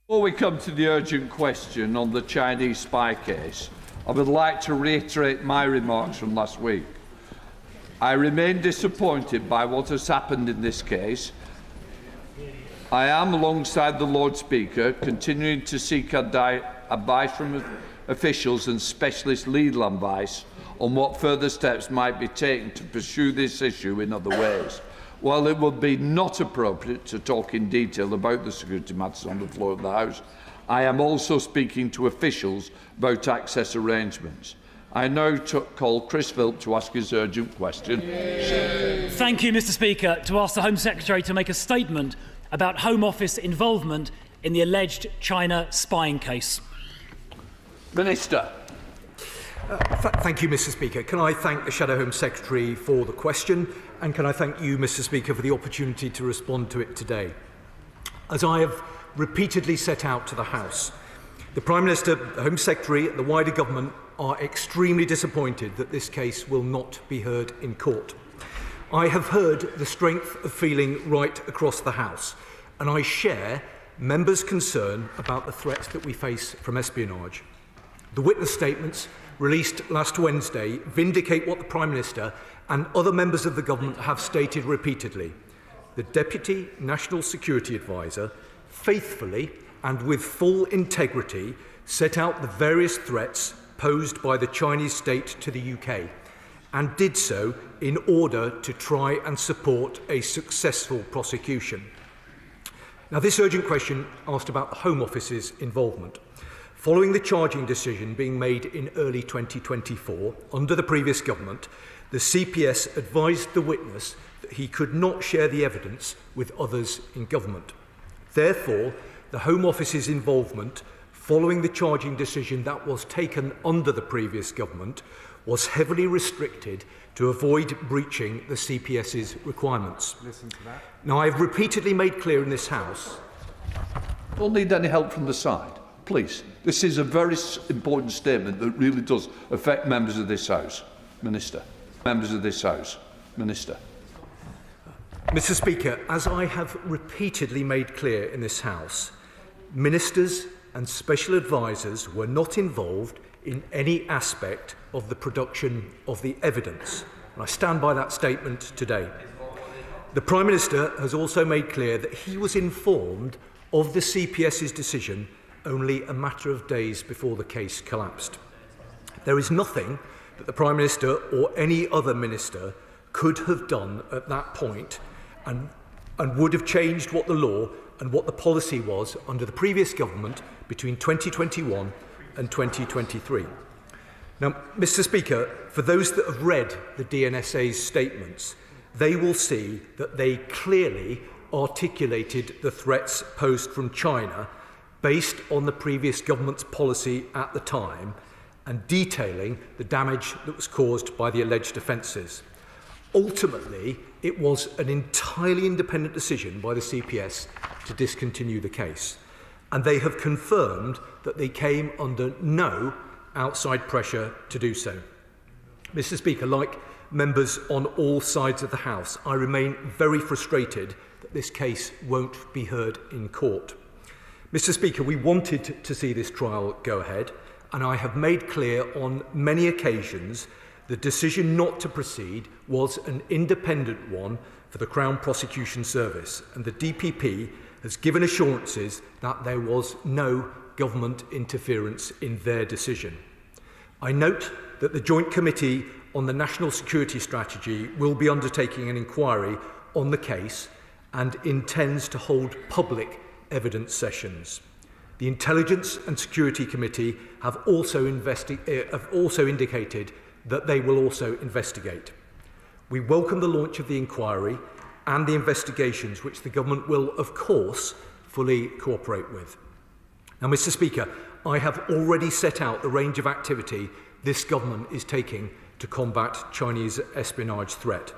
Before we come to the urgent question on the Chinese spy case, I would like to reiterate my remarks from last week. I remain disappointed by what has happened in this case. I am, alongside the Lord Speaker, continuing to seek advice from officials and specialist legal advice on what further steps might be taken to pursue this issue in other ways. While it would be not appropriate to talk in detail about the security matters on the floor of the House, I am also speaking to officials about access arrangements. I now call Chris Philp to ask his urgent question. Thank you, Mr. Speaker. To ask the Home Secretary to make a statement about Home Office involvement in the alleged China spying case. Minister. Thank you, Mr. Speaker. Can I thank the Shadow Home Secretary for the question, and can I thank you, Mr. Speaker, for the opportunity to respond to it today. As I have repeatedly set out to the House, the Prime Minister, the Home Secretary and the wider government are extremely disappointed that this case will not be heard in court. I have heard the strength of feeling right across the House, and I share members' concern about the threats that we face from espionage. The witness statements released last Wednesday vindicate what the Prime Minister and other members of the government have stated repeatedly. The Deputy National Security Advisor faithfully and with full integrity set out the various threats posed by the Chinese state to the UK and did so in order to try and support a successful prosecution. Now, this urgent question asked about the Home Office's involvement. Following the charging decision being made in early 2024 under the previous government, the CPS advised the witness that he could not share the evidence with others in government. Therefore, the Home Office's involvement following the charging decision that was taken under the previous government was heavily restricted to avoid breaching the CPS's requirements. Listen to that. Now, I have repeatedly made clear in this House... Don't need any help from the side, please. This is a very important statement that really does affect members of this House. Minister. Members of this House. Minister. Mr. Speaker, as I have repeatedly made clear in this House, ministers and special advisers were not involved in any aspect of the production of the evidence. And I stand by that statement today. The Prime Minister has also made clear that he was informed of the CPS's decision only a matter of days before the case collapsed. There is nothing that the Prime Minister or any other minister could have done at that point and would have changed what the law and what the policy was under the previous government between 2021 and 2023. Now, Mr. Speaker, for those that have read the DNSA's statements, they will see that they clearly articulated the threats posed from China based on the previous government's policy at the time and detailing the damage that was caused by the alleged offences. Ultimately, it was an entirely independent decision by the CPS to discontinue the case, and they have confirmed that they came under no outside pressure to do so. Mr. Speaker, like members on all sides of the House, I remain very frustrated that this case won't be heard in court. Mr. Speaker, we wanted to see this trial go ahead, and I have made clear on many occasions the decision not to proceed was an independent one for the Crown Prosecution Service, and the DPP has given assurances that there was no government interference in their decision. I note that the Joint Committee on the National Security Strategy will be undertaking an inquiry on the case and intends to hold public evidence sessions. The Intelligence and Security Committee have also indicated that they will also investigate. We welcome the launch of the inquiry and the investigations, which the government will, of course, fully cooperate with. Now, Mr. Speaker, I have already set out the range of activity this government is taking to combat Chinese espionage threat.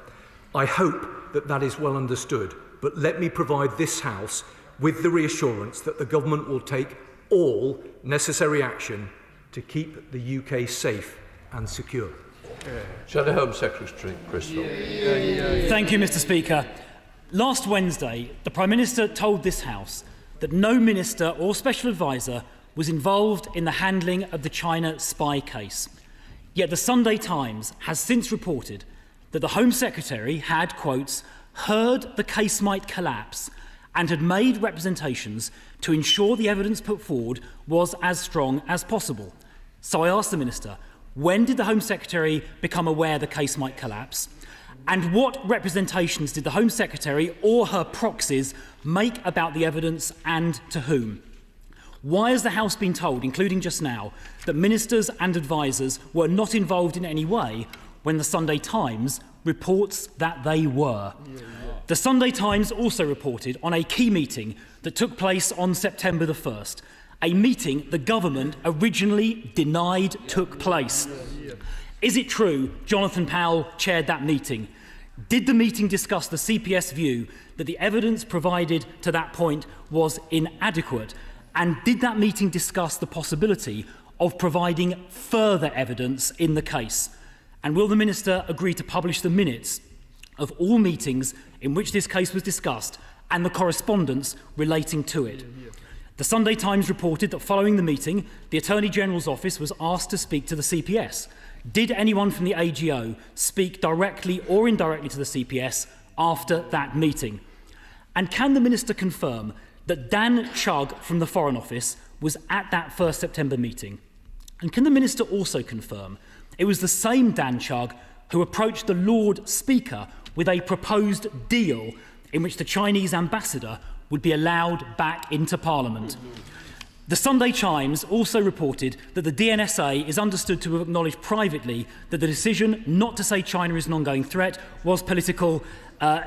I hope that that is well understood, but let me provide this House with the reassurance that the government will take all necessary action to keep the UK safe and secure. Shadow Home Secretary Crystal. Thank you, Mr. Speaker. Last Wednesday, the Prime Minister told this House that no minister or special advisor was involved in the handling of the China spy case. Yet the Sunday Times has since reported that the Home Secretary had, quotes, heard the case might collapse and had made representations to ensure the evidence put forward was as strong as possible. So I asked the Minister, when did the Home Secretary become aware the case might collapse? And what representations did the Home Secretary or her proxies make about the evidence, and to whom? Why has the House been told, including just now, that ministers and advisers were not involved in any way when the Sunday Times reports that they were? The Sunday Times also reported on a key meeting that took place on September the 1st, a meeting the government originally denied took place. Is it true Jonathan Powell chaired that meeting? Did the meeting discuss the CPS view that the evidence provided to that point was inadequate? And did that meeting discuss the possibility of providing further evidence in the case? And will the Minister agree to publish the minutes of all meetings in which this case was discussed and the correspondence relating to it? The Sunday Times reported that following the meeting, the Attorney General's office was asked to speak to the CPS. Did anyone from the AGO speak directly or indirectly to the CPS after that meeting? And can the Minister confirm that Dan Chugg from the Foreign Office was at that 1st September meeting? And can the Minister also confirm it was the same Dan Chugg who approached the Lord Speaker with a proposed deal in which the Chinese ambassador would be allowed back into Parliament? The Sunday Times also reported that the DNSA is understood to have acknowledged privately that the decision not to say China is an ongoing threat was political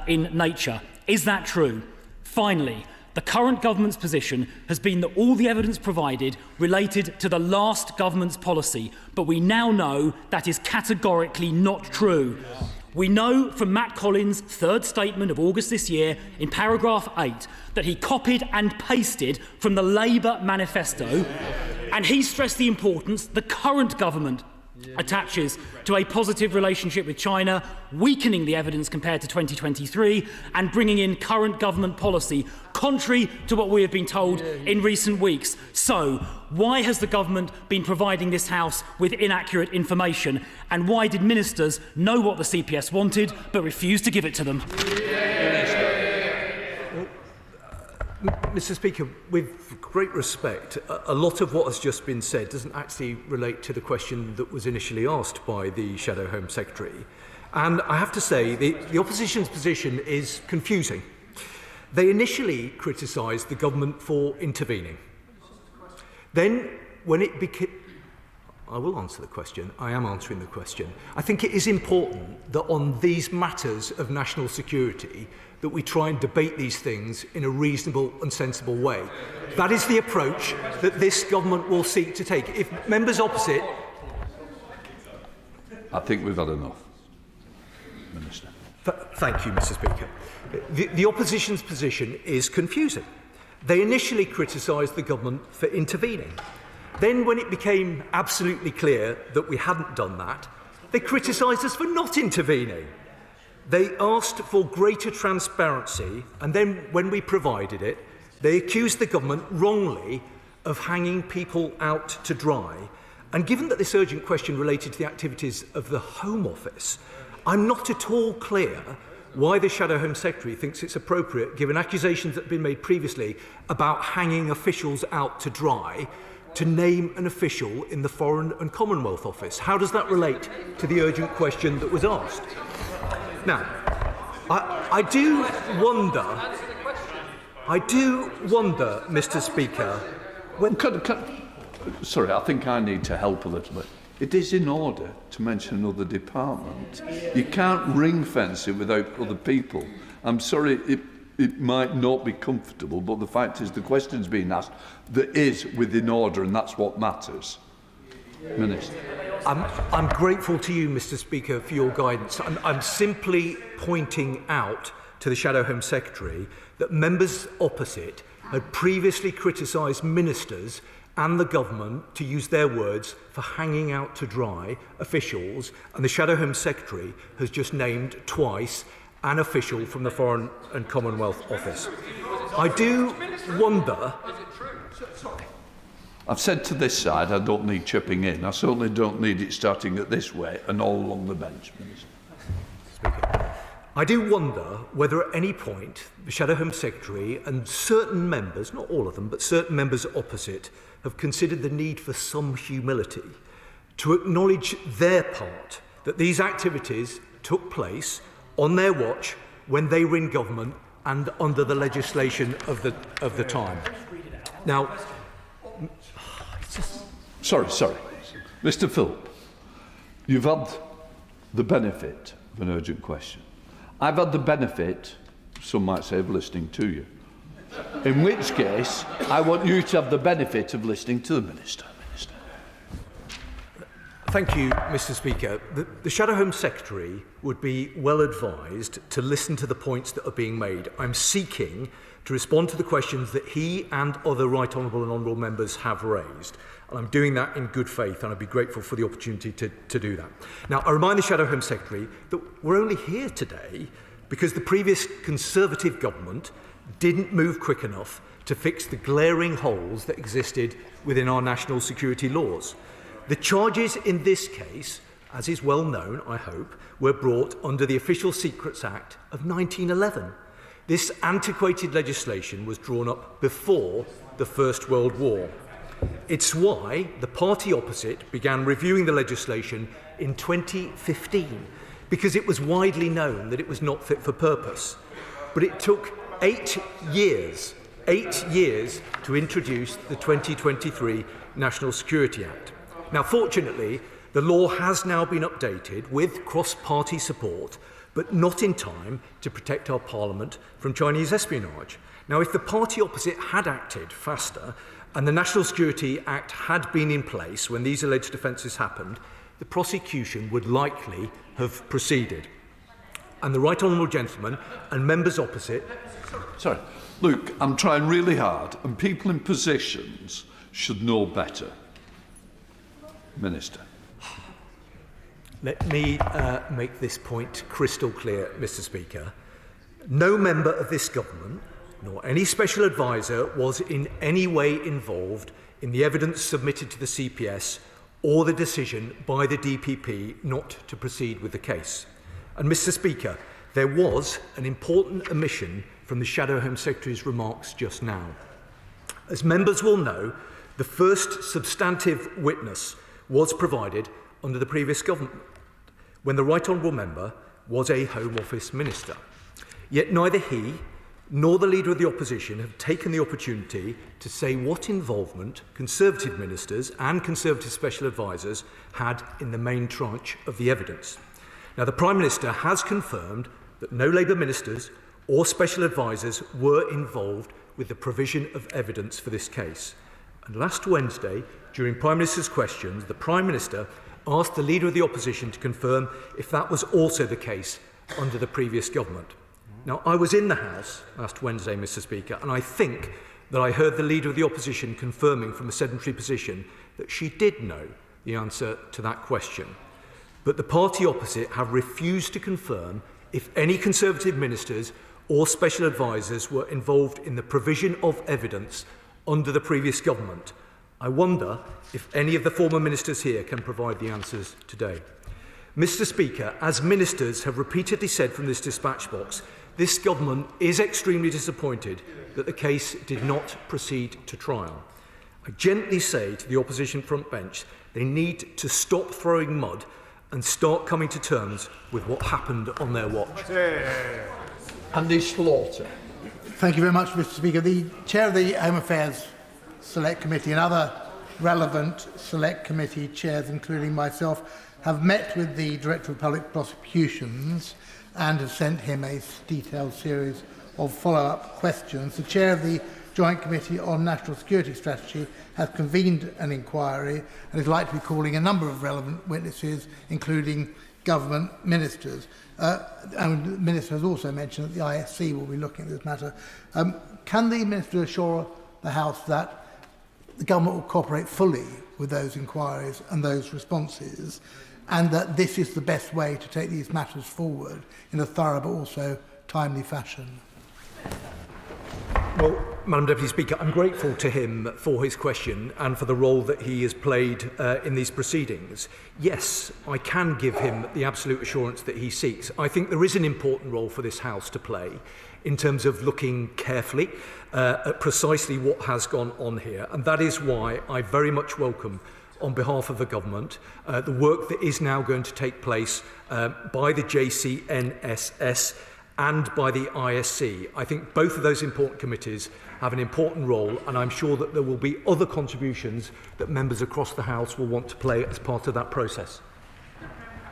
in nature. Is that true? Finally, the current government's position has been that all the evidence provided related to the last government's policy, but we now know that is categorically not true. We know from Matt Collins' third statement of August this year, in paragraph 8, that he copied and pasted from the Labour manifesto, and he stressed the importance the current government attaches to a positive relationship with China, weakening the evidence compared to 2023 and bringing in current government policy, contrary to what we have been told in recent weeks. So, why has the government been providing this House with inaccurate information, and why did ministers know what the CPS wanted but refused to give it to them? Mr. Speaker, with great respect, a lot of what has just been said doesn't actually relate to the question that was initially asked by the Shadow Home Secretary. And I have to say, the opposition's position is confusing. They initially criticised the government for intervening. Then, when it became... I will answer the question. I am answering the question. I think it is important that on these matters of national security that we try and debate these things in a reasonable and sensible way. That is the approach that this government will seek to take. If members opposite... I think we've had enough, Minister. Thank you, Mr. Speaker. The opposition's position is confusing. They initially criticised the government for intervening. Then, when it became absolutely clear that we hadn't done that, they criticised us for not intervening. They asked for greater transparency, and then, when we provided it, they accused the government wrongly of hanging people out to dry. And given that this urgent question related to the activities of the Home Office, I'm not at all clear why the Shadow Home Secretary thinks it's appropriate, given accusations that have been made previously about hanging officials out to dry, to name an official in the Foreign and Commonwealth Office. How does that relate to the urgent question that was asked? Now, I do wonder, Mr. Speaker, when... Sorry, I think I need to help a little bit. It is in order to mention another department. You can't ring fence it without other people. I'm sorry, it might not be comfortable, but the fact is the question's being asked that is within order, and that's what matters. Minister. I'm grateful to you, Mr. Speaker, for your guidance. I'm simply pointing out to the Shadow Home Secretary that members opposite had previously criticised ministers and the government, to use their words, for hanging out to dry officials, and the Shadow Home Secretary has just named twice an official from the Foreign and Commonwealth Office. I do wonder... I've said to this side I don't need chipping in. I certainly don't need it starting at this way and all along the bench, Minister. Speaker, I do wonder whether at any point the Shadow Home Secretary and certain members, not all of them, but certain members opposite, have considered the need for some humility to acknowledge their part, that these activities took place on their watch when they were in government and under the legislation of the time. Now, Sorry. Mr. Philp, you've had the benefit of an urgent question. I've had the benefit, some might say, of listening to you. In which case, I want you to have the benefit of listening to the Minister. Thank you, Mr. Speaker. The Shadow Home Secretary would be well advised to listen to the points that are being made. I'm seeking to respond to the questions that he and other Right Honourable and Honourable members have raised. And I'm doing that in good faith, and I'd be grateful for the opportunity to do that. Now, I remind the Shadow Home Secretary that we're only here today because the previous Conservative government didn't move quick enough to fix the glaring holes that existed within our national security laws. The charges in this case, as is well known, I hope, were brought under the Official Secrets Act of 1911. This antiquated legislation was drawn up before the First World War. It's why the party opposite began reviewing the legislation in 2015, because it was widely known that it was not fit for purpose. But it took 8 years to introduce the 2023 National Security Act. Now, fortunately, the law has now been updated with cross-party support, but not in time to protect our Parliament from Chinese espionage. Now, if the party opposite had acted faster and the National Security Act had been in place when these alleged offences happened, the prosecution would likely have proceeded. And the Right Honourable Gentleman and members opposite... Sorry. Look, I'm trying really hard, and people in positions should know better. Minister. Let me make this point crystal clear, Mr. Speaker. No member of this government, nor any special advisor, was in any way involved in the evidence submitted to the CPS or the decision by the DPP not to proceed with the case. And, Mr. Speaker, there was an important omission from the Shadow Home Secretary's remarks just now. As members will know, the first substantive witness was provided under the previous government when the Right Honourable Member was a Home Office Minister. Yet neither he nor the Leader of the Opposition have taken the opportunity to say what involvement Conservative ministers and Conservative special advisers had in the main tranche of the evidence. Now, the Prime Minister has confirmed that no Labour ministers or special advisers were involved with the provision of evidence for this case. And last Wednesday, during Prime Minister's questions, the Prime Minister asked the Leader of the Opposition to confirm if that was also the case under the previous government. Now, I was in the House last Wednesday, Mr. Speaker, and I think that I heard the Leader of the Opposition confirming from a sedentary position that she did know the answer to that question. But the party opposite have refused to confirm if any Conservative ministers or special advisers were involved in the provision of evidence under the previous government. I wonder if any of the former ministers here can provide the answers today. Mr. Speaker, as ministers have repeatedly said from this dispatch box, this government is extremely disappointed that the case did not proceed to trial. I gently say to the opposition front bench, they need to stop throwing mud and start coming to terms with what happened on their watch. Andy Slaughter. Thank you very much, Mr. Speaker. The Chair of the Home Affairs Select Committee and other relevant Select Committee chairs, including myself, have met with the Director of Public Prosecutions and have sent him a detailed series of follow-up questions. The Chair of the Joint Committee on National Security Strategy has convened an inquiry and is likely to be calling a number of relevant witnesses, including government ministers. And the Minister has also mentioned that the ISC will be looking at this matter. Can the Minister assure the House that the government will cooperate fully with those inquiries and those responses, and that this is the best way to take these matters forward in a thorough but also timely fashion? Well, Madam Deputy Speaker, I'm grateful to him for his question and for the role that he has played in these proceedings. Yes, I can give him the absolute assurance that he seeks. I think there is an important role for this House to play in terms of looking carefully at precisely what has gone on here. And that is why I very much welcome, on behalf of the government, the work that is now going to take place by the JCNSS and by the ISC. I think both of those important committees have an important role, and I'm sure that there will be other contributions that members across the House will want to play as part of that process.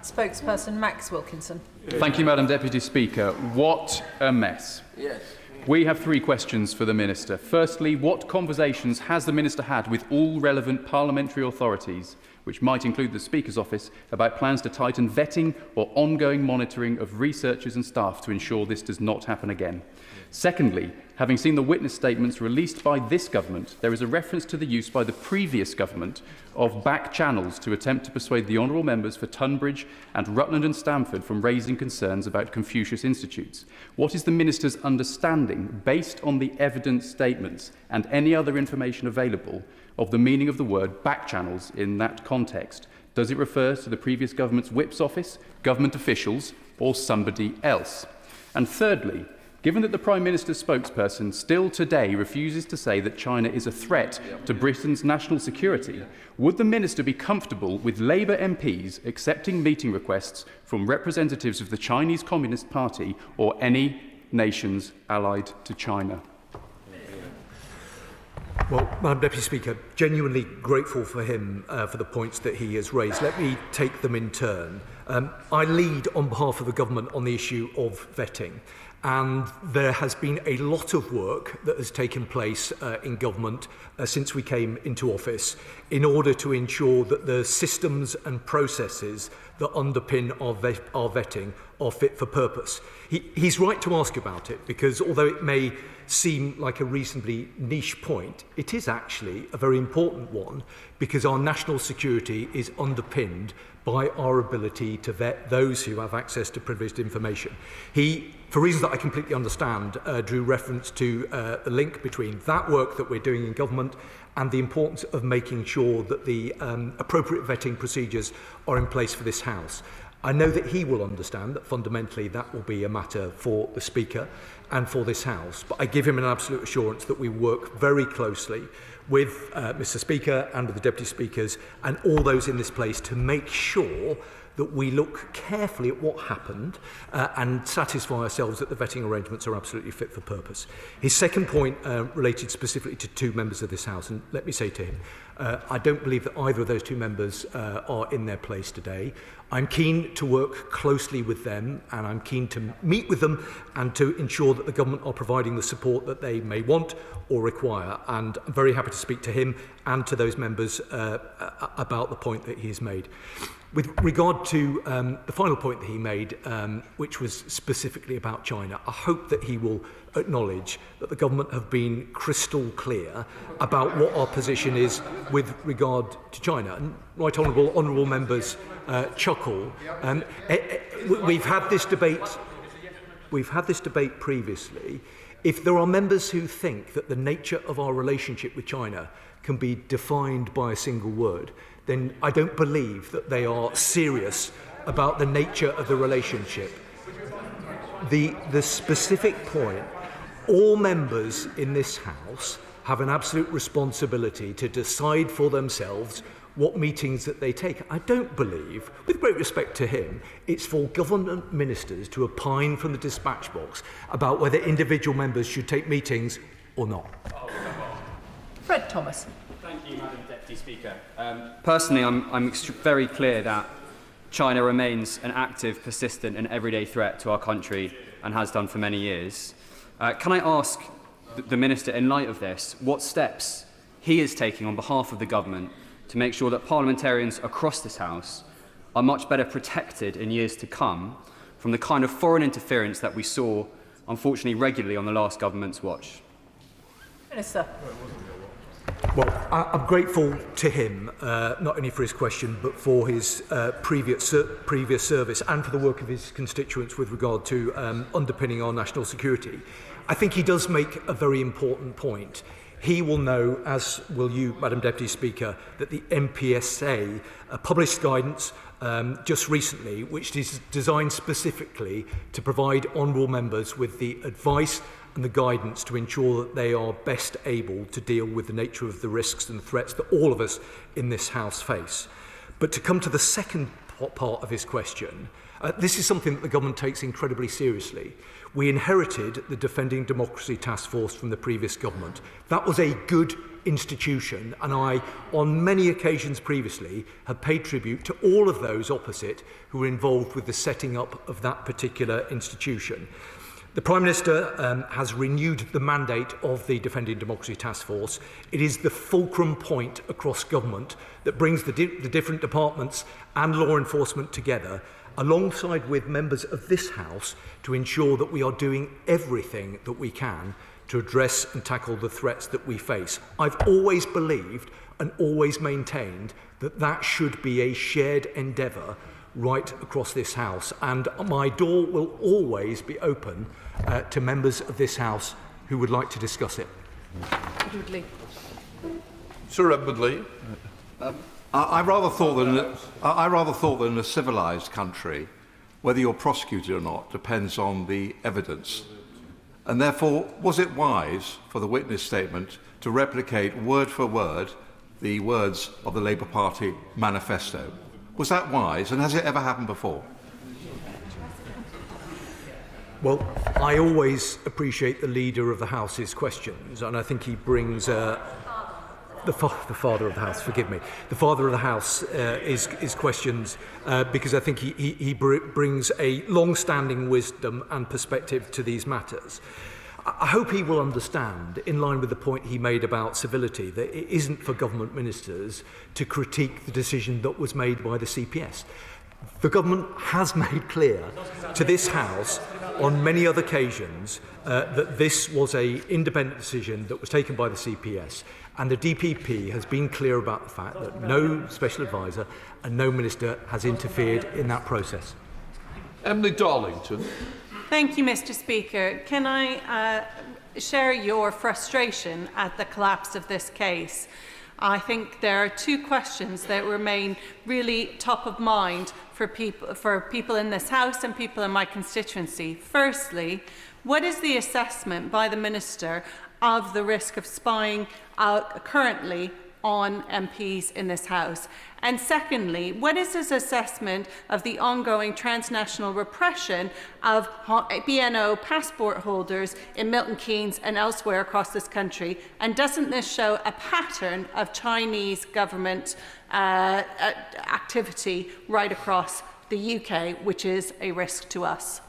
Spokesperson Max Wilkinson. Thank you, Madam Deputy Speaker. What a mess. Yes. We have 3 questions for the Minister. Firstly, what conversations has the Minister had with all relevant parliamentary authorities, which might include the Speaker's office, about plans to tighten vetting or ongoing monitoring of researchers and staff to ensure this does not happen again? Secondly, having seen the witness statements released by this government, there is a reference to the use by the previous government of back channels to attempt to persuade the honourable members for Tunbridge and Rutland and Stamford from raising concerns about Confucius Institutes. What is the Minister's understanding, based on the evidence statements and any other information available, of the meaning of the word back channels in that context? Does it refer to the previous government's whip's office, government officials, or somebody else? And thirdly, given that the Prime Minister's spokesperson still today refuses to say that China is a threat to Britain's national security, would the Minister be comfortable with Labour MPs accepting meeting requests from representatives of the Chinese Communist Party or any nations allied to China? Well, Madam Deputy Speaker, genuinely grateful for him for the points that he has raised. Let me take them in turn. I lead on behalf of the government on the issue of vetting. And there has been a lot of work that has taken place in government since we came into office in order to ensure that the systems and processes that underpin our vetting are fit for purpose. He's right to ask about it, because although it may seem like a reasonably niche point, it is actually a very important one, because our national security is underpinned by our ability to vet those who have access to privileged information. He, for reasons that I completely understand, drew reference to the link between that work that we're doing in government and the importance of making sure that the appropriate vetting procedures are in place for this House. I know that he will understand that fundamentally that will be a matter for the Speaker and for this House, but I give him an absolute assurance that we work very closely with Mr. Speaker and with the Deputy Speakers and all those in this place to make sure that we look carefully at what happened and satisfy ourselves that the vetting arrangements are absolutely fit for purpose. His second point related specifically to 2 members of this House, and let me say to him, I don't believe that either of those 2 members are in their place today. I'm keen to work closely with them, and I'm keen to meet with them and to ensure that the government are providing the support that they may want or require. And I'm very happy to speak to him and to those members about the point that he has made. With regard to the final point that he made, which was specifically about China, I hope that he will acknowledge that the government have been crystal clear about what our position is with regard to China. And right honourable members chuckle. We've had this debate previously. If there are members who think that the nature of our relationship with China can be defined by a single word, then I don't believe that they are serious about the nature of the relationship. The specific point, all members in this House have an absolute responsibility to decide for themselves what meetings that they take. I don't believe, with great respect to him, it's for government ministers to opine from the dispatch box about whether individual members should take meetings or not. Fred Thomas. Thank you, Madam Deputy Speaker. Personally, I'm very clear that China remains an active, persistent and everyday threat to our country and has done for many years. Can I ask the Minister, in light of this, what steps he is taking on behalf of the government to make sure that parliamentarians across this House are much better protected in years to come from the kind of foreign interference that we saw, unfortunately, regularly on the last government's watch? Minister. Well, I'm grateful to him, not only for his question, but for his previous service and for the work of his constituents with regard to underpinning our national security. I think he does make a very important point. He will know, as will you, Madam Deputy Speaker, that the MPSA published guidance just recently, which is designed specifically to provide honourable members with the advice and the guidance to ensure that they are best able to deal with the nature of the risks and threats that all of us in this House face. But to come to the second part of his question, this is something that the government takes incredibly seriously. We inherited the Defending Democracy Task Force from the previous government. That was a good institution, and I, on many occasions previously, have paid tribute to all of those opposite who were involved with the setting up of that particular institution. The Prime Minister has renewed the mandate of the Defending Democracy Task Force. It is the fulcrum point across government that brings the different departments and law enforcement together, alongside with members of this House, to ensure that we are doing everything that we can to address and tackle the threats that we face. I've always believed and always maintained that that should be a shared endeavour right across this House, and my door will always be open to members of this House who would like to discuss it. Sir Edmundley. I rather thought that in a civilised country, whether you're prosecuted or not depends on the evidence. And therefore, was it wise for the witness statement to replicate word for word the words of the Labour Party manifesto? Was that wise, and has it ever happened before? Well, I always appreciate the Leader of the House's questions, and I think he brings the Father of the House, forgive me, the Father of the House his questions because I think he brings a long-standing wisdom and perspective to these matters. I hope he will understand, in line with the point he made about civility, that it isn't for government ministers to critique the decision that was made by the CPS. The government has made clear to this House on many other occasions that this was an independent decision that was taken by the CPS, and the DPP has been clear about the fact that no special advisor and no minister has interfered in that process. Emily Darlington. Thank you, Mr. Speaker. Can I share your frustration at the collapse of this case? I think there are two questions that remain really top of mind for people in this House and people in my constituency. Firstly, what is the assessment by the Minister of the risk of spying currently on MPs in this House? And secondly, what is his assessment of the ongoing transnational repression of BNO passport holders in Milton Keynes and elsewhere across this country? And doesn't this show a pattern of Chinese government activity right across the UK, which is a risk to us?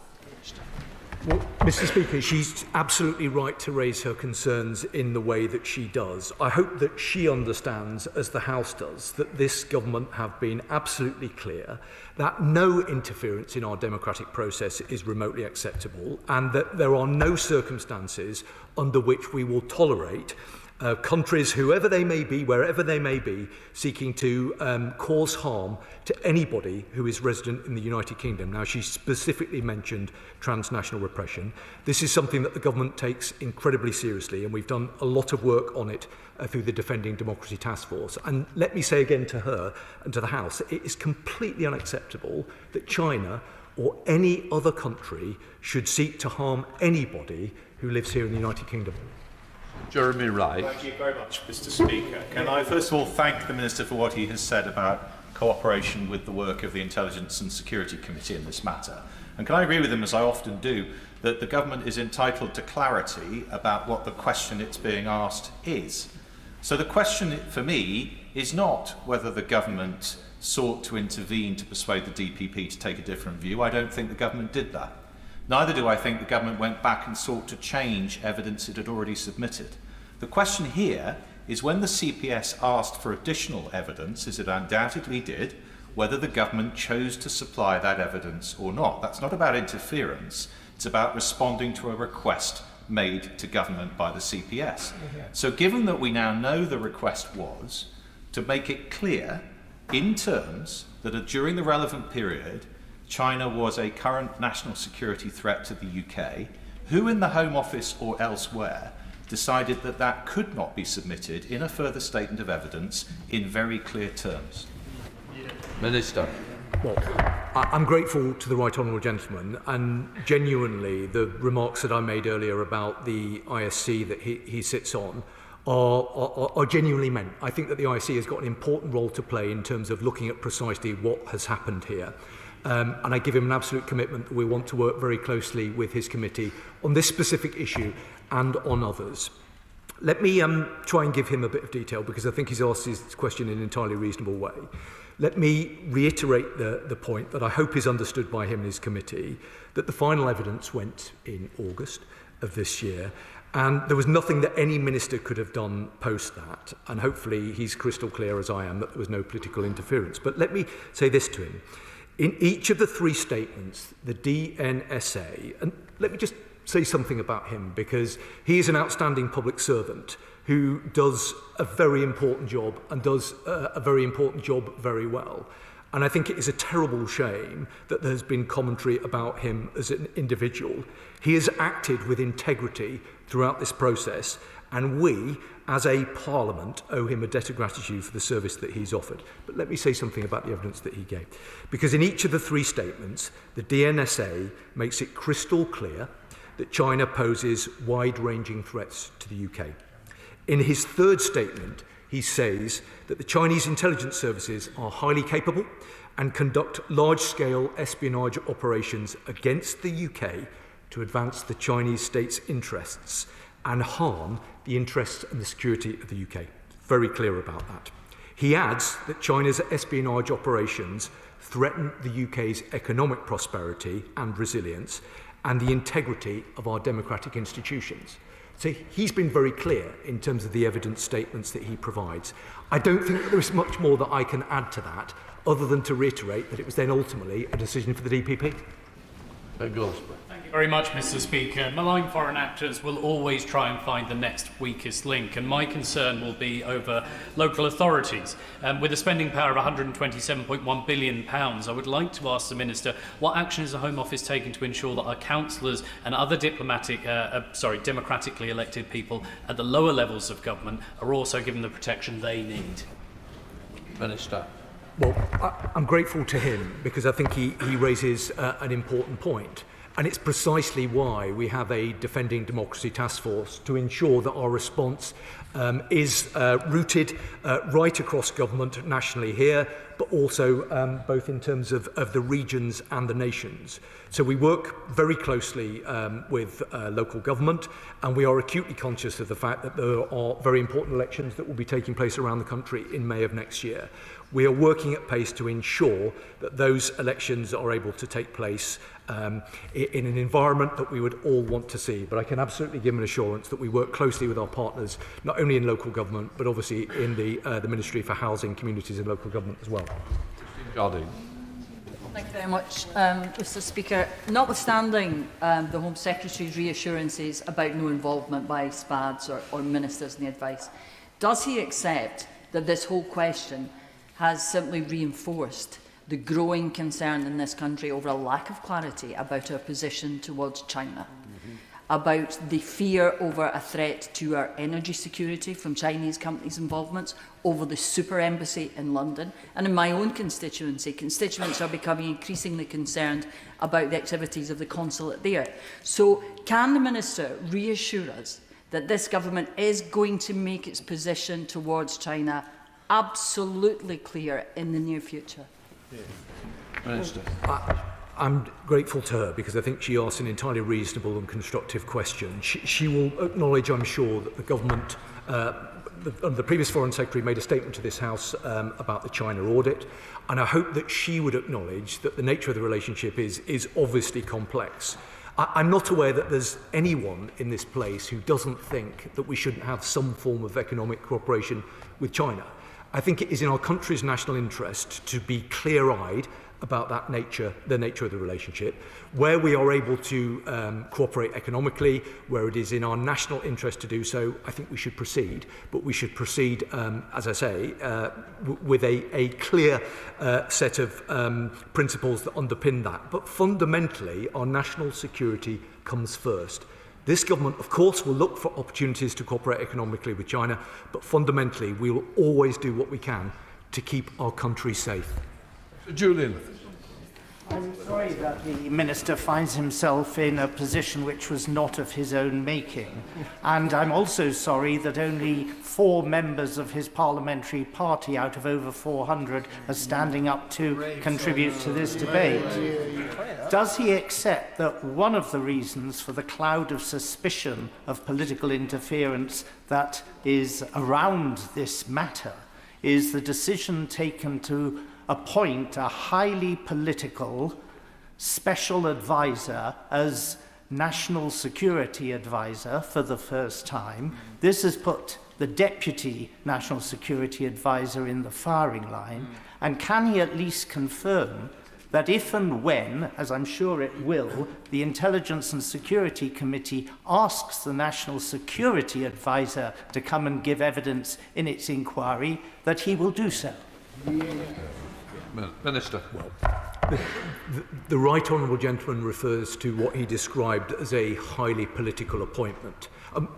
Well, Mr. Speaker, she's absolutely right to raise her concerns in the way that she does. I hope that she understands, as the House does, that this government have been absolutely clear that no interference in our democratic process is remotely acceptable, and that there are no circumstances under which we will tolerate countries, whoever they may be, wherever they may be, seeking to cause harm to anybody who is resident in the United Kingdom. Now, she specifically mentioned transnational repression. This is something that the government takes incredibly seriously, and we've done a lot of work on it through the Defending Democracy Task Force. And let me say again to her and to the House, it is completely unacceptable that China or any other country should seek to harm anybody who lives here in the United Kingdom. Jeremy Wright. Thank you very much, Mr. Speaker. Can I first of all thank the Minister for what he has said about cooperation with the work of the Intelligence and Security Committee in this matter? And can I agree with him, as I often do, that the government is entitled to clarity about what the question it's being asked is. So the question for me is not whether the government sought to intervene to persuade the DPP to take a different view. I don't think the government did that. Neither do I think the government went back and sought to change evidence it had already submitted. The question here is, when the CPS asked for additional evidence, as it undoubtedly did, whether the government chose to supply that evidence or not. That's not about interference, it's about responding to a request made to government by the CPS. So given that we now know the request was to make it clear in terms that during the relevant period, China was a current national security threat to the UK, who in the Home Office or elsewhere decided that that could not be submitted in a further statement of evidence in very clear terms? Minister. Well, I'm grateful to the right honourable gentleman, and genuinely the remarks that I made earlier about the ISC that he sits on are genuinely meant. I think that the ISC has got an important role to play in terms of looking at precisely what has happened here. And I give him an absolute commitment that we want to work very closely with his committee on this specific issue and on others. Let me try and give him a bit of detail, because I think he's asked his question in an entirely reasonable way. Let me reiterate the point that I hope is understood by him and his committee, that the final evidence went in August of this year, and there was nothing that any minister could have done post that, and hopefully he's crystal clear as I am that there was no political interference. But let me say this to him. In each of the three statements, the DNSA, and let me just say something about him, because he is an outstanding public servant who does a very important job and does a very important job very well. And I think it is a terrible shame that there's been commentary about him as an individual. He has acted with integrity throughout this process, and we, as a Parliament, owe him a debt of gratitude for the service that he's offered. But let me say something about the evidence that he gave. Because in each of the three statements, the DNSA makes it crystal clear that China poses wide-ranging threats to the UK. In his third statement, he says that the Chinese intelligence services are highly capable and conduct large-scale espionage operations against the UK to advance the Chinese state's interests and harm the interests and the security of the UK. Very clear about that. He adds that China's espionage operations threaten the UK's economic prosperity and resilience and the integrity of our democratic institutions. So he's been very clear in terms of the evidence statements that he provides. I don't think that there's much more that I can add to that, other than to reiterate that it was then ultimately a decision for the DPP. Thank you very much, Mr. Speaker. Malign foreign actors will always try and find the next weakest link, and my concern will be over local authorities. With a spending power of £127.1 billion, I would like to ask the Minister what action is the Home Office taking to ensure that our councillors and other democratically elected people at the lower levels of government are also given the protection they need? Minister. Well, I'm grateful to him, because I think he raises an important point. And it's precisely why we have a Defending Democracy Task Force, to ensure that our response is rooted right across government nationally here, but also both in terms of the regions and the nations. So we work very closely with local government, and we are acutely conscious of the fact that there are very important elections that will be taking place around the country in May of next year. We are working at pace to ensure that those elections are able to take place in an environment that we would all want to see. But I can absolutely give an assurance that we work closely with our partners, not only in local government, but obviously in the Ministry for Housing, Communities and Local Government as well. Jardine. Thank you very much, Mr. Speaker. Notwithstanding the Home Secretary's reassurances about no involvement by SPADs or ministers in the advice, does he accept that this whole question has simply reinforced the growing concern in this country over a lack of clarity about our position towards China, about the fear over a threat to our energy security from Chinese companies' involvements, over the super embassy in London, and in my own constituency, constituents are becoming increasingly concerned about the activities of the consulate there. So can the Minister reassure us that this government is going to make its position towards China absolutely clear in the near future? Minister. I'm grateful to her, because I think she asked an entirely reasonable and constructive question. She will acknowledge, I'm sure, that the government, the previous Foreign Secretary made a statement to this House about the China audit, and I hope that she would acknowledge that the nature of the relationship is obviously complex. I'm not aware that there's anyone in this place who doesn't think that we shouldn't have some form of economic cooperation with China. I think it is in our country's national interest to be clear-eyed about the nature of the relationship. Where we are able to cooperate economically, where it is in our national interest to do so, I think we should proceed. But we should proceed, as I say, with a clear set of principles that underpin that. But fundamentally, our national security comes first. This government, of course, will look for opportunities to cooperate economically with China, but fundamentally, we will always do what we can to keep our country safe. Julian. I'm sorry that the Minister finds himself in a position which was not of his own making. And I'm also sorry that only 4 members of his parliamentary party out of over 400 are standing up to contribute to this debate. Does he accept that one of the reasons for the cloud of suspicion of political interference that is around this matter is the decision taken to appoint a highly political special advisor as national security advisor for the first time? This has put the deputy national security advisor in the firing line. And can he at least confirm that if and when, as I'm sure it will, the Intelligence and Security Committee asks the National Security Advisor to come and give evidence in its inquiry, that he will do so? Minister. The right honourable gentleman refers to what he described as a highly political appointment.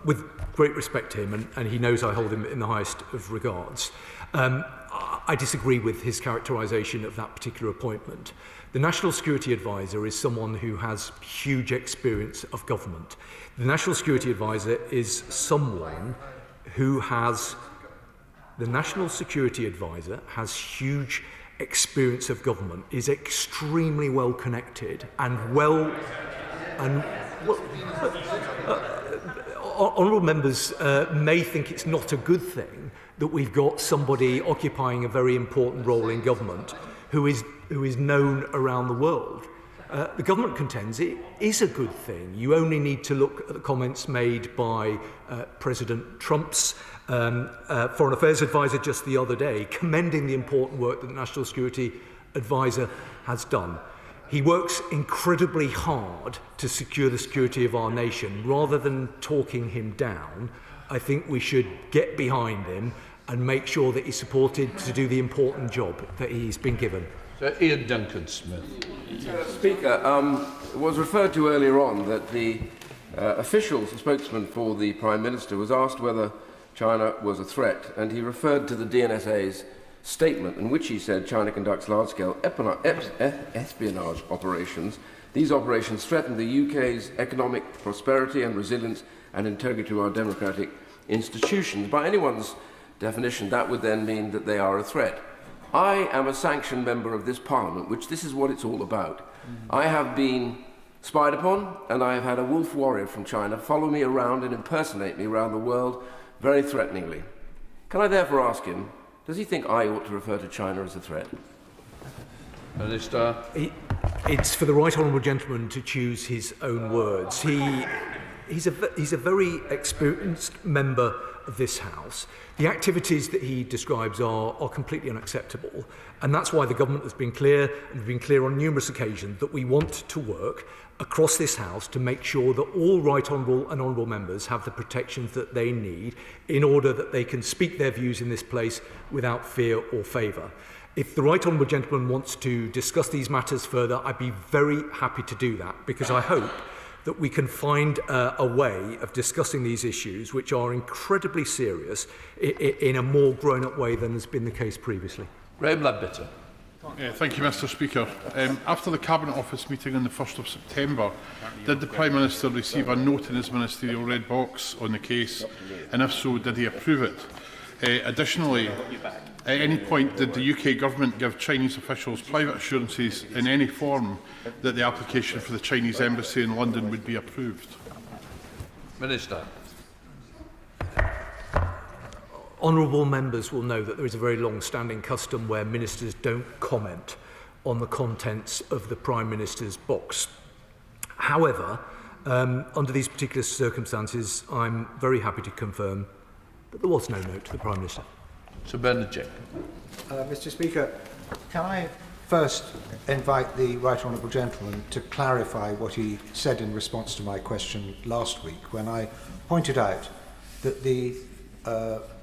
With great respect to him, and he knows I hold him in the highest of regards, I disagree with his characterisation of that particular appointment. The National Security Advisor is someone who has huge experience of government. The National Security Advisor is someone who has... The National Security Advisor has huge experience of government, is extremely well connected and honourable members may think it's not a good thing that we've got somebody occupying a very important role in government who is known around the world. The government contends it is a good thing. You only need to look at the comments made by President Trump's Foreign Affairs Advisor just the other day, commending the important work that the National Security Advisor has done. He works incredibly hard to secure the security of our nation. Rather than talking him down, I think we should get behind him and make sure that he's supported to do the important job that he's been given. Sir Ian Duncan-Smith. Speaker, it was referred to earlier on that the official spokesman for the Prime Minister was asked whether China was a threat, and he referred to the DNSA's statement in which he said China conducts large-scale espionage operations. These operations threaten the UK's economic prosperity and resilience and integrity to our democratic institutions. By anyone's definition, that would then mean that they are a threat. I am a sanctioned member of this Parliament, which this is what it's all about. I have been spied upon, and I have had a wolf warrior from China follow me around and impersonate me around the world very threateningly. Can I therefore ask him, does he think I ought to refer to China as a threat? Minister. It's for the right honourable gentleman to choose his own words. He's a very experienced member of this House. The activities that he describes are completely unacceptable, and that's why the government has been clear, and we've been clear on numerous occasions, that we want to work across this House to make sure that all right honourable and honourable members have the protections that they need in order that they can speak their views in this place without fear or favour. If the right honourable gentleman wants to discuss these matters further, I'd be very happy to do that, because I hope that we can find a way of discussing these issues, which are incredibly serious, in a more grown-up way than has been the case previously. Graham Ledbetter. Thank you, Mr Speaker. After the Cabinet Office meeting on the 1st of September, did the Prime Minister receive a note in his ministerial red box on the case, and if so, did he approve it? Additionally, at any point did the UK Government give Chinese officials private assurances in any form that the application for the Chinese Embassy in London would be approved? Minister. Honourable members will know that there is a very long-standing custom where ministers don't comment on the contents of the Prime Minister's box. However, under these particular circumstances, I'm very happy to confirm that there was no note to the Prime Minister. Sir Bernard Jacob. Mr Speaker, can I first invite the Right Honourable Gentleman to clarify what he said in response to my question last week when I pointed out that the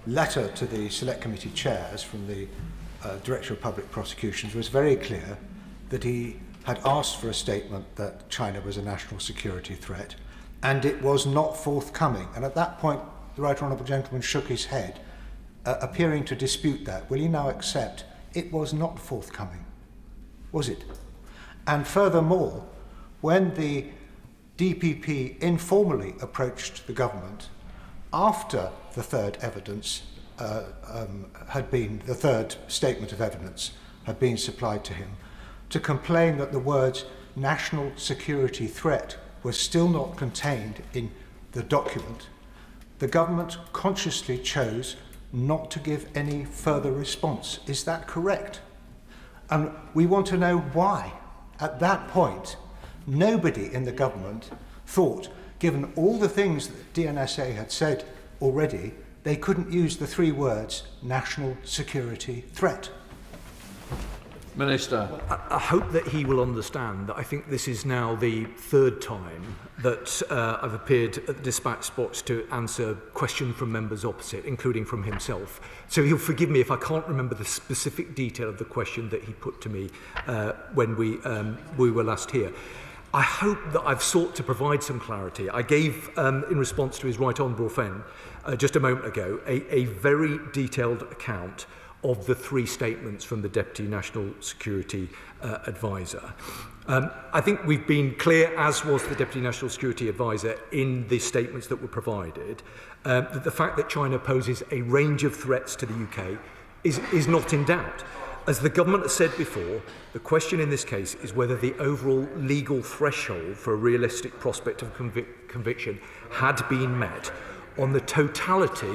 letter to the Select Committee chairs from the Director of Public Prosecutions was very clear that he had asked for a statement that China was a national security threat, and it was not forthcoming. And at that point, the Right Honourable Gentleman shook his head, appearing to dispute that. Will he now accept it was not forthcoming? Was it? And furthermore, when the DPP informally approached the government after the third evidence the third statement of evidence had been supplied to him, to complain that the words national security threat was still not contained in the document, the government consciously chose not to give any further response. Is that correct? And we want to know why. At that point, nobody in the government thought, given all the things that DNSA had said already, they couldn't use the three words national security threat. Minister. I hope that he will understand that I think this is now the third time that I've appeared at the dispatch box to answer questions from members opposite, including from himself. So he'll forgive me if I can't remember the specific detail of the question that he put to me when we were last here. I hope that I've sought to provide some clarity. I gave, in response to his Right Honourable friend just a moment ago, a very detailed account of the three statements from the Deputy National Security Advisor. I think we've been clear, as was the Deputy National Security Advisor, in the statements that were provided, that the fact that China poses a range of threats to the UK is not in doubt. As the government has said before, the question in this case is whether the overall legal threshold for a realistic prospect of conviction had been met on the totality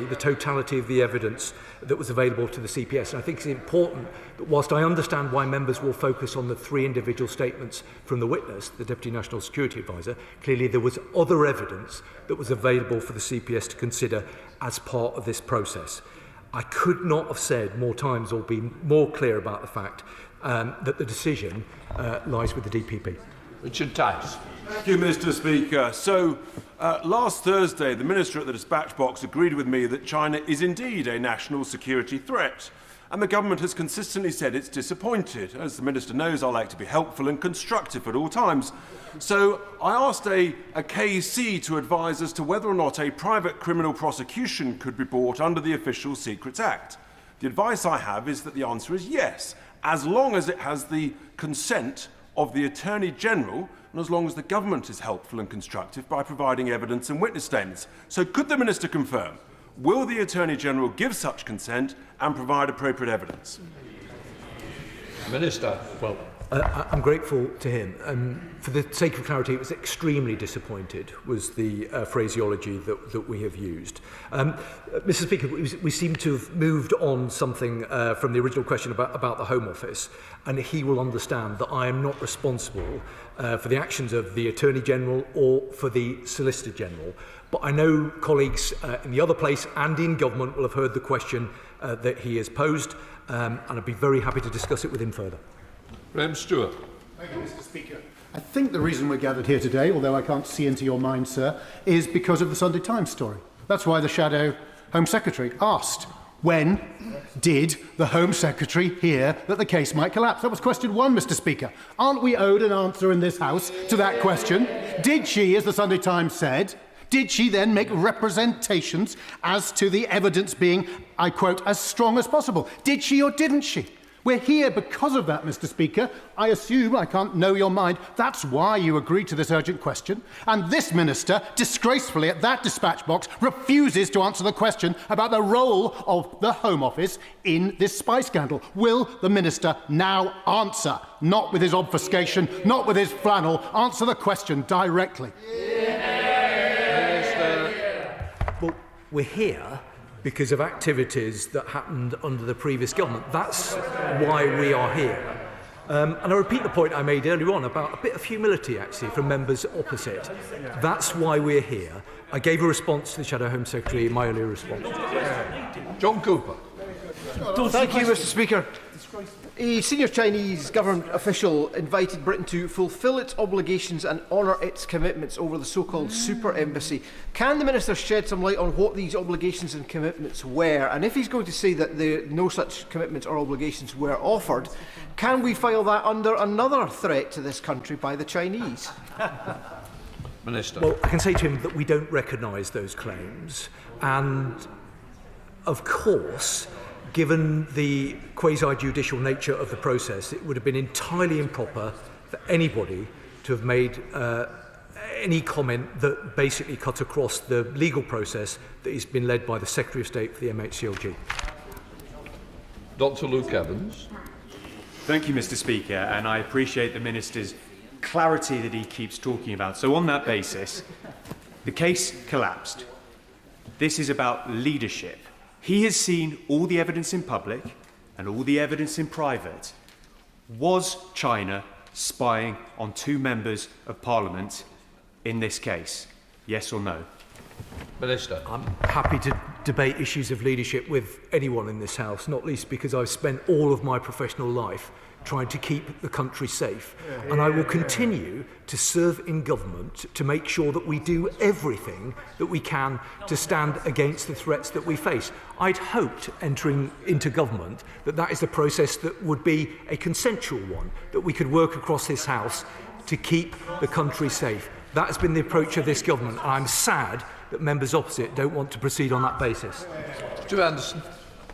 of the evidence that was available to the CPS. And I think it's important that whilst I understand why members will focus on the three individual statements from the witness, the Deputy National Security Advisor, clearly there was other evidence that was available for the CPS to consider as part of this process. I could not have said more times or been more clear about the fact that the decision lies with the DPP. Richard Tice. Thank you, Mr. Speaker. So, last Thursday, the Minister at the dispatch box agreed with me that China is indeed a national security threat. And the government has consistently said it's disappointed. As the Minister knows, I like to be helpful and constructive at all times. So I asked a KC to advise as to whether or not a private criminal prosecution could be brought under the Official Secrets Act. The advice I have is that the answer is yes, as long as it has the consent of the Attorney General and as long as the government is helpful and constructive by providing evidence and witness statements. So could the Minister confirm, will the Attorney General give such consent and provide appropriate evidence? Minister. Well, I'm grateful to him. For the sake of clarity, it was extremely disappointed, was the phraseology that we have used. Mr. Speaker, we seem to have moved on something from the original question about the Home Office, and he will understand that I am not responsible for the actions of the Attorney General or for the Solicitor General. But I know colleagues in the other place and in government will have heard the question that he has posed, and I'd be very happy to discuss it with him further. Graham Stewart. Thank you, Mr. Speaker. I think the reason we're gathered here today, although I can't see into your mind, sir, is because of the Sunday Times story. That's why the Shadow Home Secretary asked, when did the Home Secretary hear that the case might collapse? That was question one, Mr. Speaker. Aren't we owed an answer in this House to that question? Did she, as the Sunday Times said, did she then make representations as to the evidence being, I quote, as strong as possible? Did she or didn't she? We're here because of that, Mr. Speaker. I assume, I can't know your mind, that's why you agreed to this urgent question. And this Minister, disgracefully at that dispatch box, refuses to answer the question about the role of the Home Office in this spy scandal. Will the Minister now answer? Not with his obfuscation, not with his flannel. Answer the question directly. Well, we're here because of activities that happened under the previous government. That's why we are here. And I repeat the point I made earlier on about a bit of humility, actually, from members opposite. That's why we're here. I gave a response to the Shadow Home Secretary in my earlier response. John Cooper. Thank you, Mr. Speaker. A senior Chinese government official invited Britain to fulfil its obligations and honour its commitments over the so-called super embassy. Can the Minister shed some light on what these obligations and commitments were? And if he's going to say that no such commitments or obligations were offered, can we file that under another threat to this country by the Chinese? Minister. Well, I can say to him that we don't recognise those claims. And, of course, given the quasi-judicial nature of the process, it would have been entirely improper for anybody to have made any comment that basically cut across the legal process that has been led by the Secretary of State for the MHCLG. Dr. Luke Evans. Thank you, Mr. Speaker, and I appreciate the Minister's clarity that he keeps talking about. So on that basis, the case collapsed. This is about leadership. He has seen all the evidence in public and all the evidence in private. Was China spying on 2 members of Parliament in this case? Yes or no? Minister. I'm happy to debate issues of leadership with anyone in this House, not least because I've spent all of my professional life trying to keep the country safe. And I will continue to serve in government to make sure that we do everything that we can to stand against the threats that we face. I'd hoped entering into government that is a process that would be a consensual one, that we could work across this House to keep the country safe. That has been the approach of this government, and I'm sad that members opposite don't want to proceed on that basis. Mr. Anderson.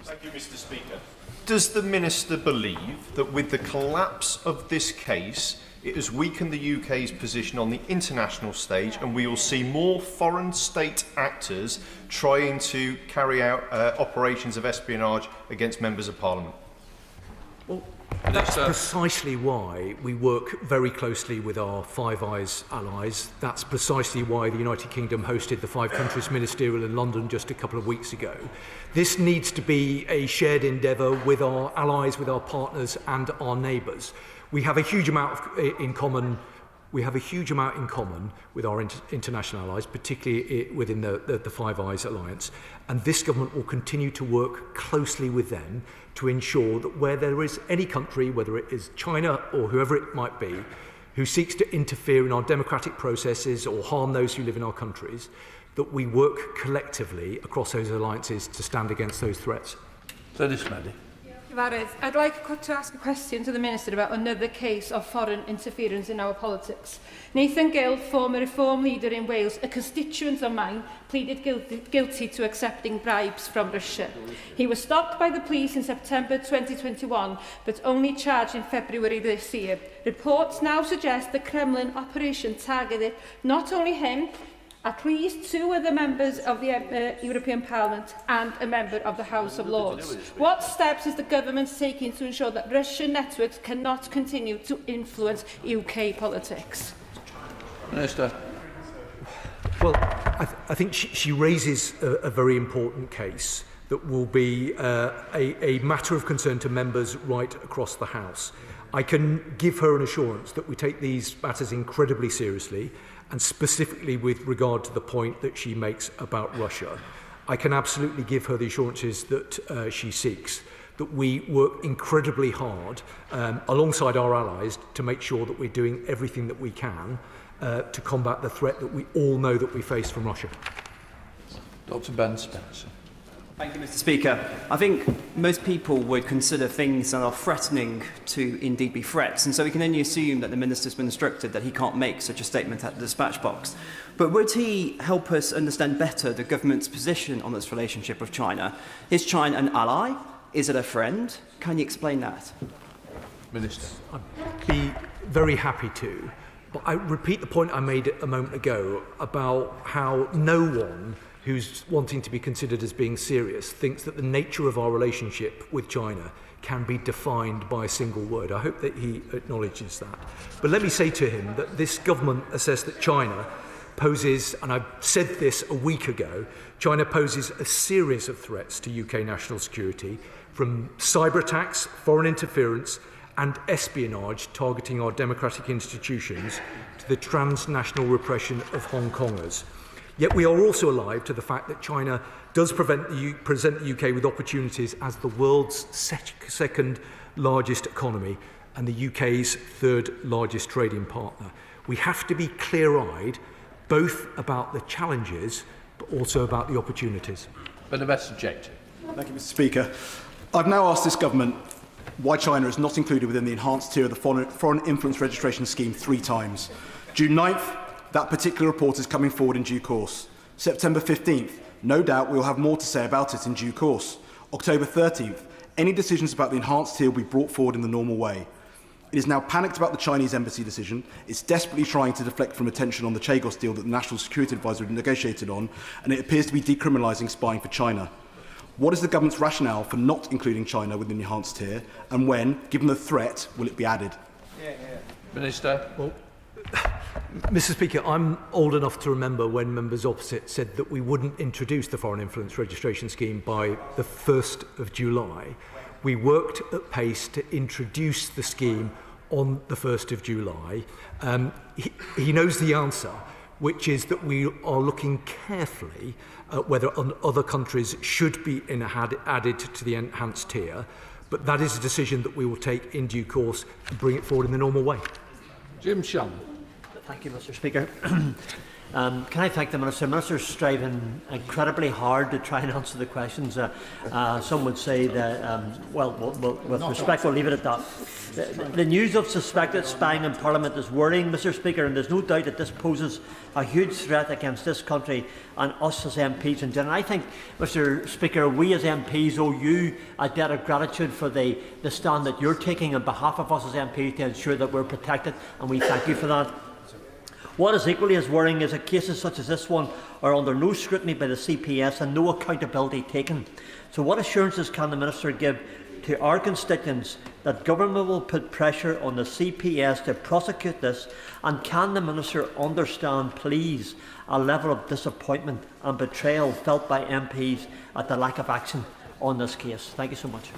Thank you, Mr. Speaker. Does the Minister believe that with the collapse of this case, it has weakened the UK's position on the international stage and we will see more foreign state actors trying to carry out operations of espionage against members of Parliament? Well, that's precisely why we work very closely with our Five Eyes allies. That's precisely why the United Kingdom hosted the 5 countries Ministerial in London just a couple of weeks ago. This needs to be a shared endeavour with our allies, with our partners and our neighbours. We have a huge amount in common. We have a huge amount in common with our international allies, particularly within the Five Eyes alliance. And this government will continue to work closely with them to ensure that where there is any country, whether it is China or whoever it might be, who seeks to interfere in our democratic processes or harm those who live in our countries, that we work collectively across those alliances to stand against those threats. Dennis Maddy. I'd like to ask a question to the Minister about another case of foreign interference in our politics. Nathan Gill, former Reform leader in Wales, a constituent of mine, pleaded guilty to accepting bribes from Russia. He was stopped by the police in September 2021, but only charged in February this year. Reports now suggest the Kremlin operation targeted not only him, at least 2 other members of the European Parliament and a member of the House of Lords. What steps is the government taking to ensure that Russian networks cannot continue to influence UK politics? Minister. Well, I think she raises a very important case that will be a matter of concern to members right across the House. I can give her an assurance that we take these matters incredibly seriously, and specifically with regard to the point that she makes about Russia. I can absolutely give her the assurances that she seeks, that we work incredibly hard alongside our allies to make sure that we're doing everything that we can to combat the threat that we all know that we face from Russia. Dr. Ben Spencer. Thank you, Mr. Speaker. I think most people would consider things that are threatening to indeed be threats, and so we can only assume that the Minister's been instructed that he can't make such a statement at the dispatch box. But would he help us understand better the government's position on this relationship with China? Is China an ally? Is it a friend? Can you explain that? Minister. I'd be very happy to, but I repeat the point I made a moment ago about how no one who's wanting to be considered as being serious thinks that the nature of our relationship with China can be defined by a single word. I hope that he acknowledges that. But let me say to him that this government assessed that China poses, and I said this a week ago, China poses a series of threats to UK national security, from cyber attacks, foreign interference and espionage targeting our democratic institutions to the transnational repression of Hong Kongers. Yet we are also alive to the fact that China does present the UK with opportunities as the world's second largest economy and the UK's third largest trading partner. We have to be clear-eyed both about the challenges but also about the opportunities. But the best objective. Thank you, Mr. Speaker. I've now asked this government why China is not included within the enhanced tier of the Foreign Influence Registration Scheme 3 times. June 9th, that particular report is coming forward in due course. September 15th, no doubt we will have more to say about it in due course. October 13th, any decisions about the enhanced tier will be brought forward in the normal way. It is now panicked about the Chinese embassy decision. It's desperately trying to deflect from attention on the Chagos deal that the National Security Advisor had negotiated on, and it appears to be decriminalising spying for China. What is the government's rationale for not including China within the enhanced tier, and when, given the threat, will it be added? Minister. Well, Mr. Speaker, I'm old enough to remember when members opposite said that we wouldn't introduce the Foreign Influence Registration Scheme by the 1st of July. We worked at pace to introduce the scheme on the 1st of July. He knows the answer, which is that we are looking carefully at whether other countries should be added to the enhanced tier, but that is a decision that we will take in due course and bring it forward in the normal way. Jim Shannon. Thank you, Mr. Speaker. Can I thank the Minister? The Minister is striving incredibly hard to try and answer the questions. Some would say that, with respect, we'll leave it at that. The news of suspected spying in Parliament is worrying, Mr. Speaker, and there's no doubt that this poses a huge threat against this country and us as MPs in general. I think, Mr. Speaker, we as MPs owe you a debt of gratitude for the stand that you're taking on behalf of us as MPs to ensure that we're protected, and we thank you for that. What is equally as worrying is that cases such as this one are under no scrutiny by the CPS and no accountability taken. So what assurances can the Minister give to our constituents that government will put pressure on the CPS to prosecute this, and can the Minister understand, please, a level of disappointment and betrayal felt by MPs at the lack of action on this case? Thank you so much.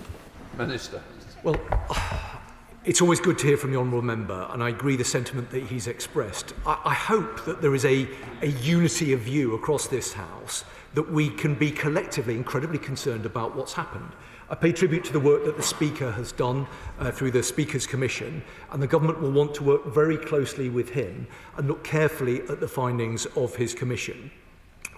Minister. Well, it's always good to hear from the Honourable Member, and I agree the sentiment that he's expressed. I hope that there is a unity of view across this House, that we can be collectively incredibly concerned about what's happened. I pay tribute to the work that the Speaker has done through the Speaker's Commission, and the Government will want to work very closely with him and look carefully at the findings of his Commission.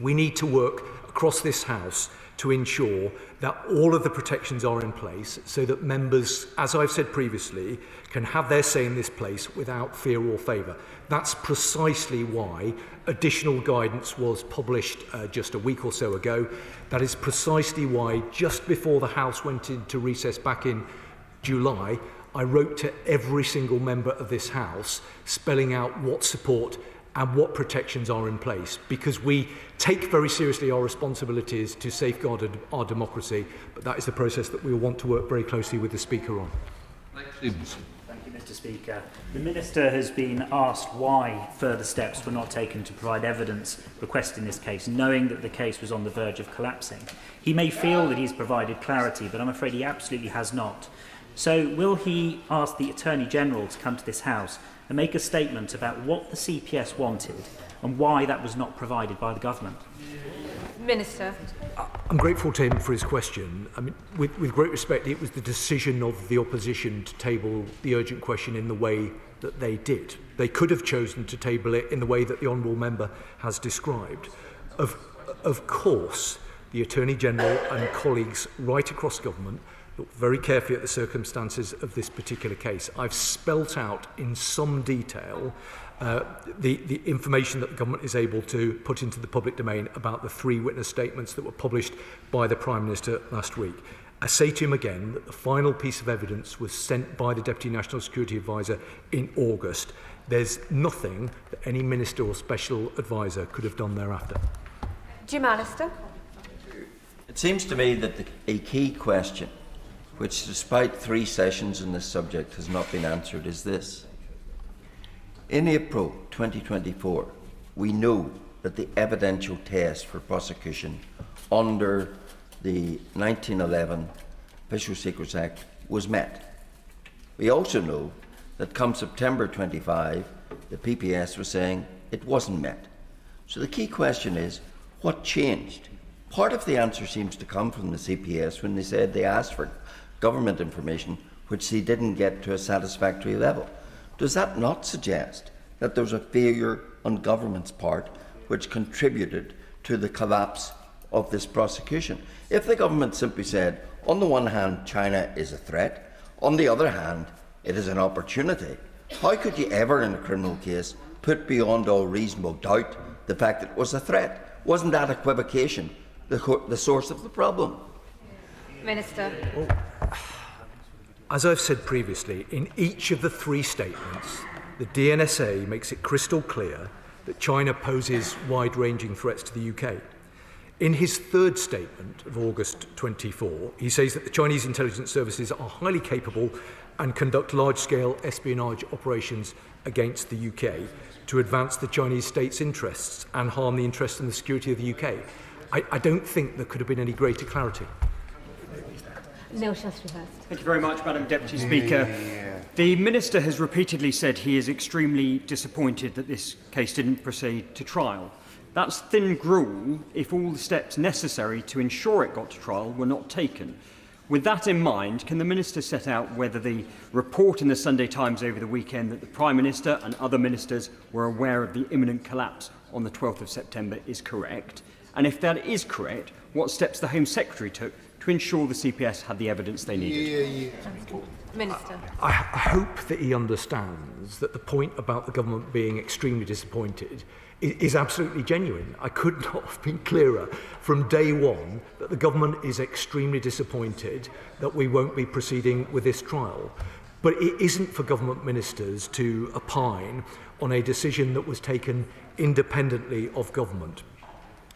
We need to work across this House to ensure that all of the protections are in place so that members, as I've said previously, can have their say in this place without fear or favour. That's precisely why additional guidance was published just a week or so ago. That is precisely why, just before the House went into recess back in July, I wrote to every single member of this House spelling out what support and what protections are in place, because we take very seriously our responsibilities to safeguard our democracy, but that is the process that we will want to work very closely with the Speaker on. Thank you, Mr. Speaker. The Minister has been asked why further steps were not taken to provide evidence requested in this case, knowing that the case was on the verge of collapsing. He may feel that he's provided clarity, but I'm afraid he absolutely has not. So will he ask the Attorney-General to come to this House and make a statement about what the CPS wanted and why that was not provided by the government? Minister. I'm grateful to him for his question. I mean, with great respect, it was the decision of the opposition to table the urgent question in the way that they did. They could have chosen to table it in the way that the Honourable Member has described. Of course, the Attorney-General and colleagues right across government look very carefully at the circumstances of this particular case. I've spelt out in some detail the information that the government is able to put into the public domain about the 3 witness statements that were published by the Prime Minister last week. I say to him again that the final piece of evidence was sent by the Deputy National Security Advisor in August. There's nothing that any Minister or Special Advisor could have done thereafter. Jim Alistair. It seems to me that a key question, which despite 3 sessions on this subject has not been answered, is this. In April 2024, we know that the evidential test for prosecution under the 1911 Official Secrets Act was met. We also know that come September 25, the PPS was saying it wasn't met. So the key question is, what changed? Part of the answer seems to come from the CPS when they said they asked for government information which they didn't get to a satisfactory level. Does that not suggest that there was a failure on government's part which contributed to the collapse of this prosecution? If the government simply said, on the one hand, China is a threat, on the other hand, it is an opportunity, how could you ever in a criminal case put beyond all reasonable doubt the fact that it was a threat? Wasn't that equivocation the source of the problem? Minister. As I've said previously, in each of the three statements, the DNSA makes it crystal clear that China poses wide-ranging threats to the UK. In his third statement of August 24, he says that the Chinese intelligence services are highly capable and conduct large-scale espionage operations against the UK to advance the Chinese state's interests and harm the interests and the security of the UK. I don't think there could have been any greater clarity. No, Shastree first. Thank you very much, Madam Deputy Speaker. The Minister has repeatedly said he is extremely disappointed that this case didn't proceed to trial. That's thin gruel if all the steps necessary to ensure it got to trial were not taken. With that in mind, can the Minister set out whether the report in the Sunday Times over the weekend that the Prime Minister and other ministers were aware of the imminent collapse on the 12th of September is correct? And if that is correct, what steps the Home Secretary took to ensure the CPS had the evidence they needed? Minister. I hope that he understands that the point about the government being extremely disappointed is absolutely genuine. I could not have been clearer from day one that the government is extremely disappointed that we won't be proceeding with this trial. But it isn't for government ministers to opine on a decision that was taken independently of government.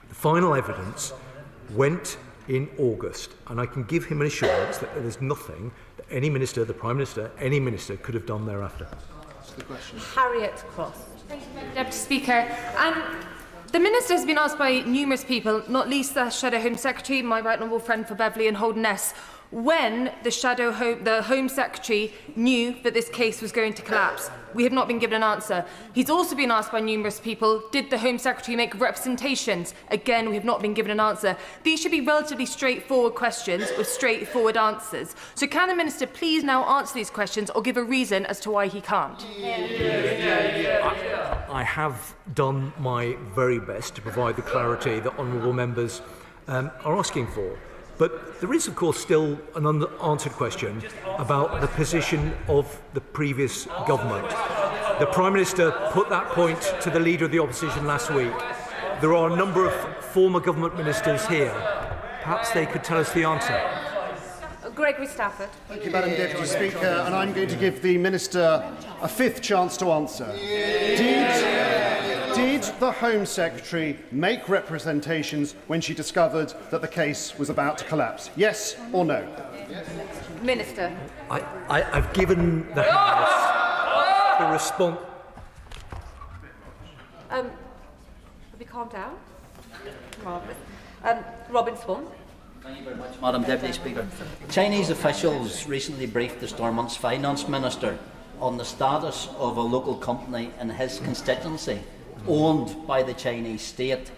The final evidence went in August, and I can give him an assurance that there is nothing that any minister, the Prime Minister, any minister could have done thereafter. That's the question. Harriet Cross. Thank you, Deputy Speaker. The Minister has been asked by numerous people, not least the Shadow Home Secretary, my right honourable friend for Beverley and Holden Ness, when the Home Secretary knew that this case was going to collapse. We have not been given an answer. He's also been asked by numerous people, did the Home Secretary make representations? Again, we have not been given an answer. These should be relatively straightforward questions with straightforward answers. So can the Minister please now answer these questions or give a reason as to why he can't? I have done my very best to provide the clarity that honourable members are asking for. But there is, of course, still an unanswered question about the position of the previous government. The Prime Minister put that point to the Leader of the Opposition last week. There are a number of former government ministers here. Perhaps they could tell us the answer. Gregory Stafford. Thank you, Madam Deputy Speaker, and I'm going to give the Minister a fifth chance to answer. Did the Home Secretary make representations when she discovered that the case was about to collapse? Yes or no? Minister. I've given the House the response. Have you calmed down? Marvellous. Robin Swan. Thank you very much, Madam Deputy Speaker. Chinese officials recently briefed the Stormont's Finance Minister on the status of a local company in his constituency owned by the Chinese state.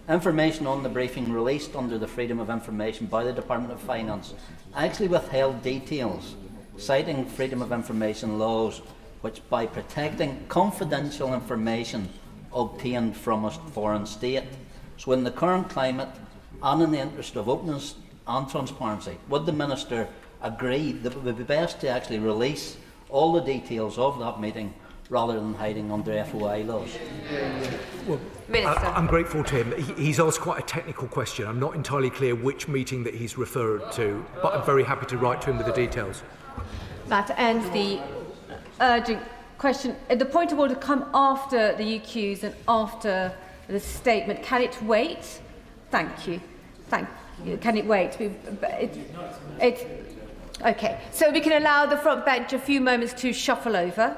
Information on the briefing released under the Freedom of Information by the Department of Finance actually withheld details, citing Freedom of Information laws which, by protecting confidential information obtained from a foreign state. So in the current climate, and in the interest of openness and transparency, would the Minister agree that it would be best to actually release all the details of that meeting rather than hiding under FOI laws? Well, I'm grateful to him. He's asked quite a technical question. I'm not entirely clear which meeting that he's referred to, but I'm very happy to write to him with the details. That ends the urgent question. The point of order come after the UQs and after the statement. Can it wait? Thank you. Thank you. Can it wait? Okay. So we can allow the front bench a few moments to shuffle over.